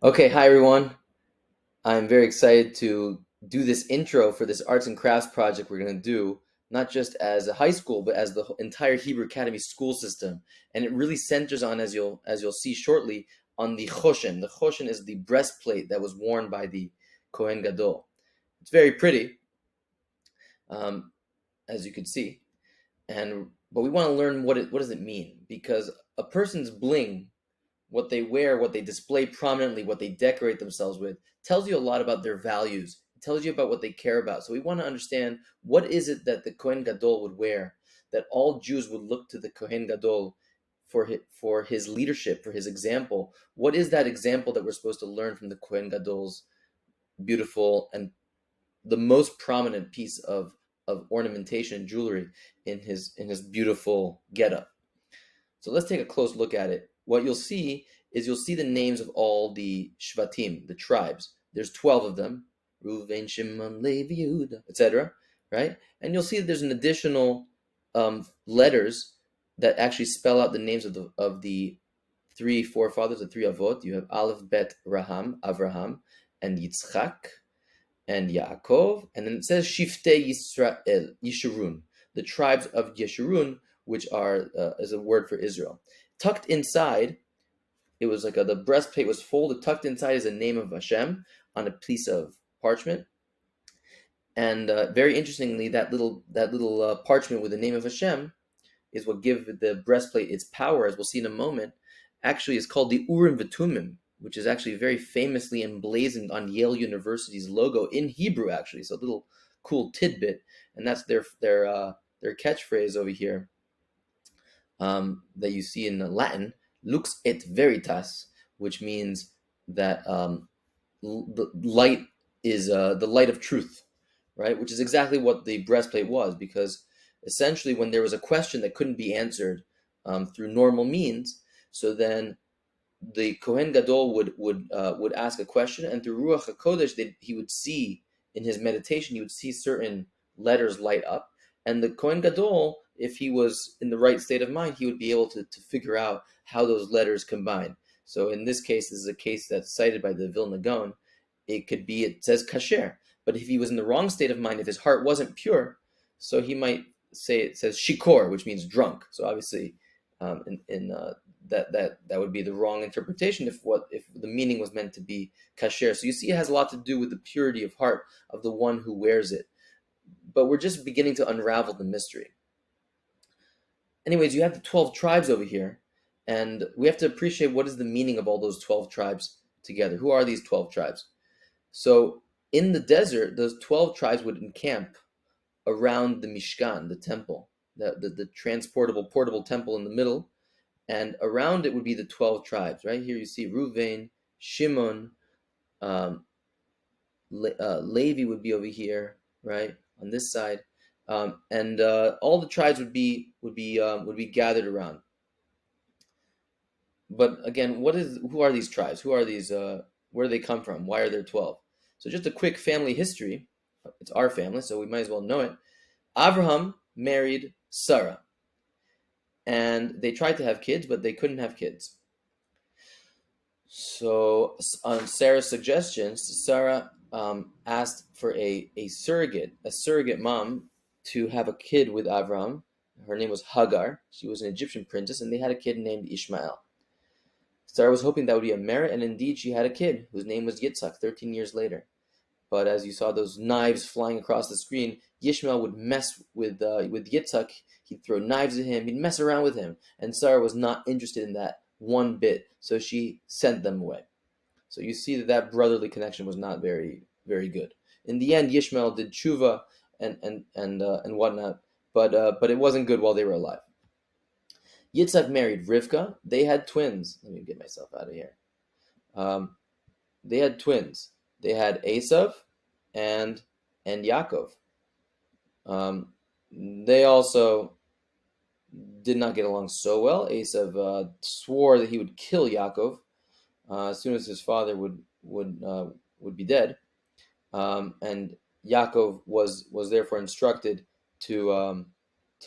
Okay, hi everyone. I'm very excited to do this intro for this arts and crafts project we're going to do, not just as a high school, but as the entire Hebrew Academy school system. And it really centers on, as you'll see shortly, on the Choshen. The Choshen is the breastplate that was worn by the Kohen Gadol. It's very pretty, um, as you can see, but we want to learn what does it mean, because a person's bling, what they wear, what they display prominently, what they decorate themselves with, tells you a lot about their values. It tells you about what they care about. So we want to understand, what is it that the Kohen Gadol would wear, that all Jews would look to the Kohen Gadol for his leadership, for his example. What is that example that we're supposed to learn from the Kohen Gadol's beautiful and the most prominent piece of ornamentation and jewelry in his beautiful getup? So let's take a close look at it. What you'll see the names of all the Shvatim, the tribes. There's 12 of them, Reuven, Shimon, Levi, Yehuda, etc. Right? And you'll see that there's an additional letters that actually spell out the names of the three forefathers, the three Avot. You have Aleph, Bet, Raham, Avraham, and Yitzchak, and Yaakov, and then it says Shiftei Yisrael, Yeshurun, the tribes of Yeshurun, which are is a word for Israel. Tucked inside, it was like the breastplate was folded. Tucked inside is a name of Hashem on a piece of parchment, and very interestingly, that little parchment with the name of Hashem is what give the breastplate its power, as we'll see in a moment. Actually, is called the Urim V'Tumim, which is actually very famously emblazoned on Yale University's logo in Hebrew. Actually, so a little cool tidbit, and that's their catchphrase over here, that you see in Latin, "Lux et veritas," which means that the light is the light of truth, right? Which is exactly what the breastplate was, because essentially, when there was a question that couldn't be answered through normal means, so then the Kohen Gadol would ask a question, and through Ruach Hakodesh, he would see in his meditation, he would see certain letters light up, and the Kohen Gadol, if he was in the right state of mind, he would be able to figure out how those letters combine. So in this case, this is a case that's cited by the Vilna Gaon. It says kasher, but if he was in the wrong state of mind, if his heart wasn't pure, so he might say it says shikor, which means drunk. So obviously, in that would be the wrong interpretation if the meaning was meant to be kasher. So you see, it has a lot to do with the purity of heart of the one who wears it. But we're just beginning to unravel the mystery. Anyways, you have the 12 tribes over here, and we have to appreciate what is the meaning of all those 12 tribes together. Who are these 12 tribes? So in the desert, those 12 tribes would encamp around the Mishkan, the temple, the transportable, portable temple in the middle, and around it would be the 12 tribes. Right here you see Reuven, Shimon, um, Levi would be over here, right on this side, and all the tribes would be gathered around. But again, who are these tribes? Who are these? Where do they come from? Why are there 12? So just a quick family history. It's our family, so we might as well know it. Abraham married Sarah, and they tried to have kids, but they couldn't have kids. So on Sarah's suggestions, Sarah asked for a surrogate mom to have a kid with Abraham. Her name was Hagar. She was an Egyptian princess, and they had a kid named Ishmael. Sarah was hoping that would be a merit, and indeed she had a kid whose name was Yitzhak 13 years later. But as you saw those knives flying across the screen, Yishmael would mess with Yitzhak. He'd throw knives at him. He'd mess around with him. And Sarah was not interested in that one bit, so she sent them away. So you see that brotherly connection was not very, very good. In the end, Yishmael did tshuva and whatnot, but it wasn't good while they were alive. Yitzhak married Rivka. They had twins. Let me get myself out of here. They had twins. They had Esav and Yaakov. They also did not get along so well. Esav swore that he would kill Yaakov as soon as his father would be dead, and Yaakov was therefore instructed to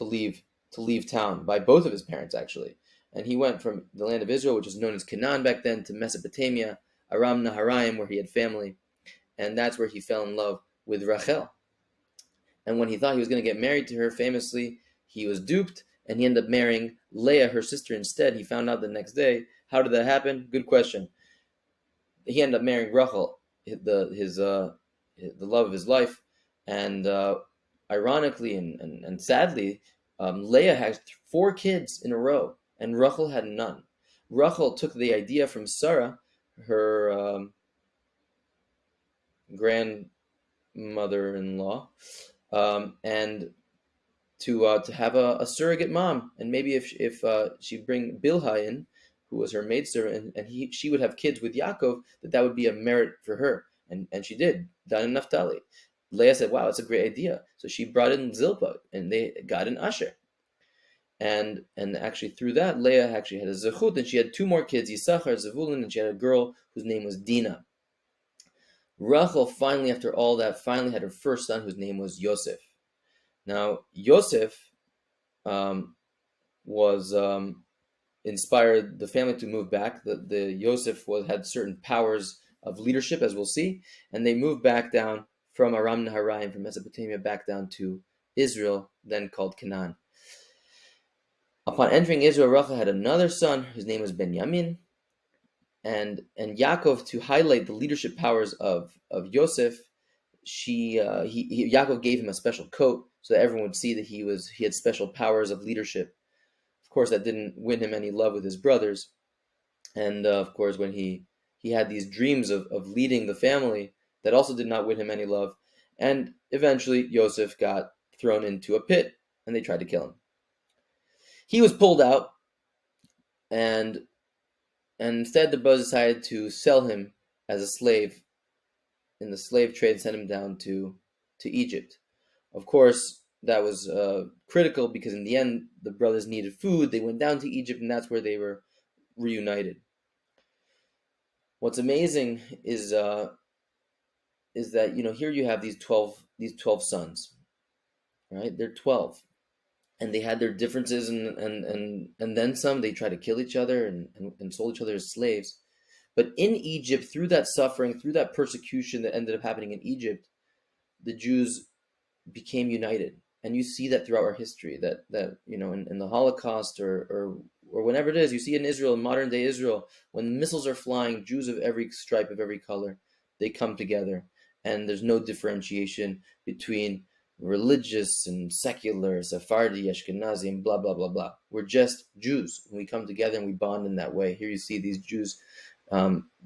leave town by both of his parents, actually. And he went from the land of Israel, which was known as Canaan back then, to Mesopotamia, Aram Naharaim, where he had family, and that's where he fell in love with Rachel. And when he thought he was going to get married to her, famously, he was duped, and he ended up marrying Leah, her sister, instead. He found out the next day. How did that happen? Good question. He ended up marrying Rachel, the love of his life, and ironically and sadly, Leah has 4 kids in a row, and Rachel had none. Rachel took the idea from Sarah, her grandmother-in-law, and to have a surrogate mom, and maybe if she'd bring Bilhah in, who was her maidservant, and she would have kids with Yaakov, that would be a merit for her, and she did. Dan and Naphtali. Leah said, "Wow, that's a great idea." So she brought in Zilpah, and they got an Asher, and actually through that, Leah actually had a zechut, and she had 2 more kids, Yisachar, Zevulun, and she had a girl whose name was Dinah. Rachel finally, after all that, finally had her first son, whose name was Yosef. Now, Yosef was inspired the family to move back. The Yosef had certain powers of leadership, as we'll see, and they moved back down from Aram Naharaim, from Mesopotamia, back down to Israel, then called Canaan. Upon entering Israel, Rachel had another son. His name was Benjamin, and Yaakov, to highlight the leadership powers of Yosef, Yaakov gave him a special coat so that everyone would see that he had special powers of leadership. Of course, that didn't win him any love with his brothers, and of course, when he had these dreams of leading the family, that also did not win him any love. And eventually, Yosef got thrown into a pit, and they tried to kill him. He was pulled out, and instead the brothers decided to sell him as a slave in the slave trade and send him down to Egypt. Of course, that was critical, because in the end, the brothers needed food. They went down to Egypt, and that's where they were reunited. What's amazing is that here you have these 12 sons, right? They're 12, and they had their differences, and then some. They tried to kill each other and sold each other as slaves. But in Egypt, through that suffering, through that persecution that ended up happening in Egypt, the Jews became united. And you see that throughout our history, that in the Holocaust or whenever it is, you see in Israel, in modern day Israel, when missiles are flying, Jews of every stripe, of every color, they come together, and there's no differentiation between religious and secular, Sephardi, Ashkenazi, and blah blah blah blah. We're just Jews, and we come together and we bond in that way. Here you see these Jews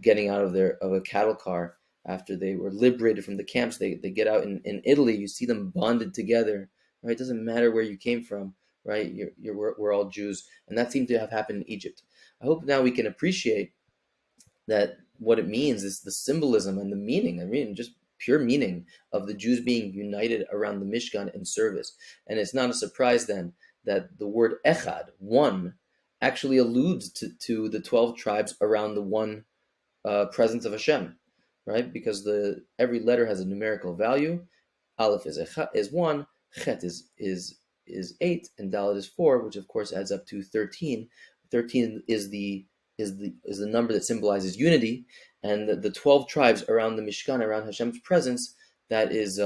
getting out of a cattle car after they were liberated from the camps. They get out in Italy. You see them bonded together. Right? It doesn't matter where you came from. Right? We're all Jews, and that seemed to have happened in Egypt. I hope now we can appreciate that what it means is the symbolism and the meaning. I mean, just pure meaning of the Jews being united around the Mishkan in service. And it's not a surprise then that the word echad, one, actually alludes to the 12 tribes around the one presence of Hashem, right? Because every letter has a numerical value. Aleph is 1, Chet is 8, and Dalet is 4, which of course adds up to 13. 13 is the number that symbolizes unity, and the 12 tribes around the Mishkan, around Hashem's presence, that is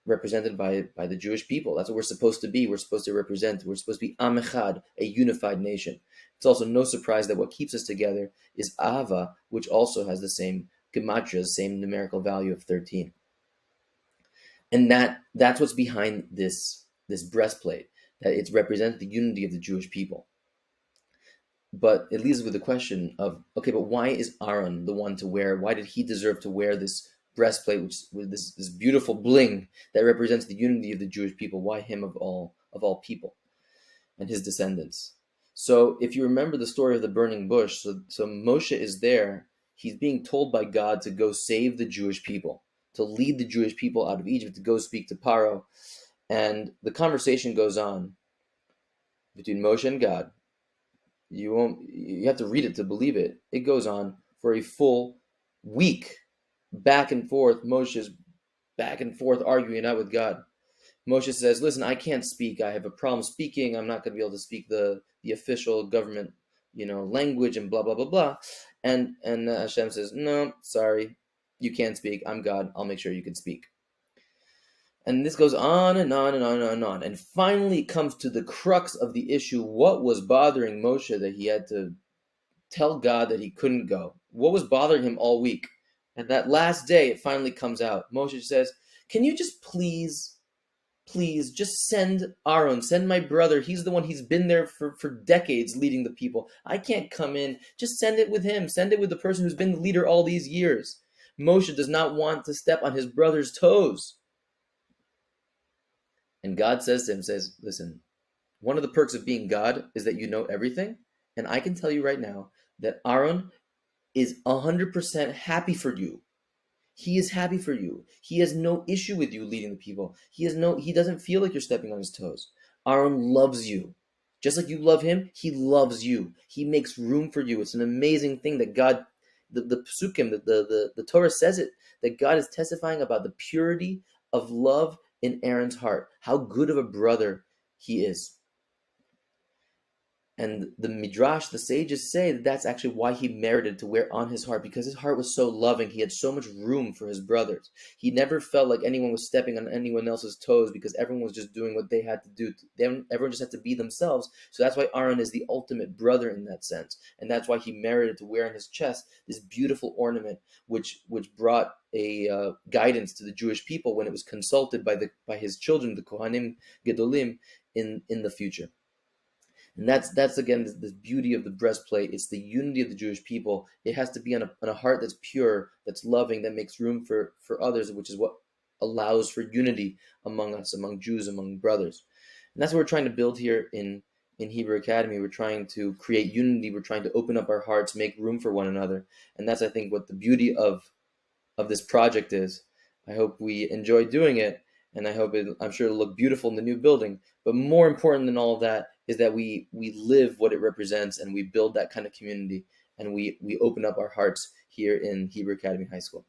represented by the Jewish people. That's what we're supposed to be. We're supposed to represent. We're supposed to be Am Echad, a unified nation. It's also no surprise that what keeps us together is Ahava, which also has the same gematria, same numerical value of 13. And that's what's behind this breastplate, that it represents the unity of the Jewish people. But it leaves us with the question of, okay, but why is Aaron the one to wear? Why did he deserve to wear this breastplate, which with this beautiful bling that represents the unity of the Jewish people? Why him of all people and his descendants? So if you remember the story of the burning bush, so Moshe is there. He's being told by God to go save the Jewish people, to lead the Jewish people out of Egypt, to go speak to Paro. And the conversation goes on between Moshe and God. You have to read it to believe it. It goes on for a full week, back and forth. Moshe's back and forth arguing it out with God. Moshe says, "Listen, I can't speak. I have a problem speaking. I'm not going to be able to speak the official government language and blah blah blah blah. And Hashem says, no, sorry, you can't speak. I'm God. I'll make sure you can speak. And this goes on and on and on and on. And finally, it comes to the crux of the issue. What was bothering Moshe that he had to tell God that he couldn't go? What was bothering him all week? And that last day, it finally comes out. Moshe says, can you just please, just send Aaron, send my brother. He's the one, he's been there for decades leading the people. I can't come in. Just send it with him. Send it with the person who's been the leader all these years. Moshe does not want to step on his brother's toes. And God says to him, listen, one of the perks of being God is that you know everything. And I can tell you right now that Aaron is 100% happy for you. He is happy for you. He has no issue with you leading the people. He doesn't feel like you're stepping on his toes. Aaron loves you. Just like you love him, he loves you. He makes room for you. It's an amazing thing that God, the psukim, the Torah says it, that God is testifying about the purity of love in Aaron's heart, how good of a brother he is. And the Midrash, the sages say that that's actually why he merited to wear on his heart, because his heart was so loving. He had so much room for his brothers. He never felt like anyone was stepping on anyone else's toes because everyone was just doing what they had to do. Everyone just had to be themselves. So that's why Aaron is the ultimate brother in that sense. And that's why he merited to wear on his chest this beautiful ornament, which brought a guidance to the Jewish people when it was consulted by his children, the Kohanim Gadolim, in the future. And that's again this beauty of the breastplate. It's the unity of the Jewish people. It has to be on a heart that's pure, that's loving, that makes room for others, which is what allows for unity among us, among Jews, among brothers. And that's what we're trying to build here in Hebrew Academy. We're trying to create unity. We're trying to open up our hearts, make room for one another. And that's, I think, what the beauty of this project is. I hope we enjoy doing it, and I'm sure it'll look beautiful in the new building. But more important than all of that is that we live what it represents, and we build that kind of community, and we open up our hearts here in Hebrew Academy High School.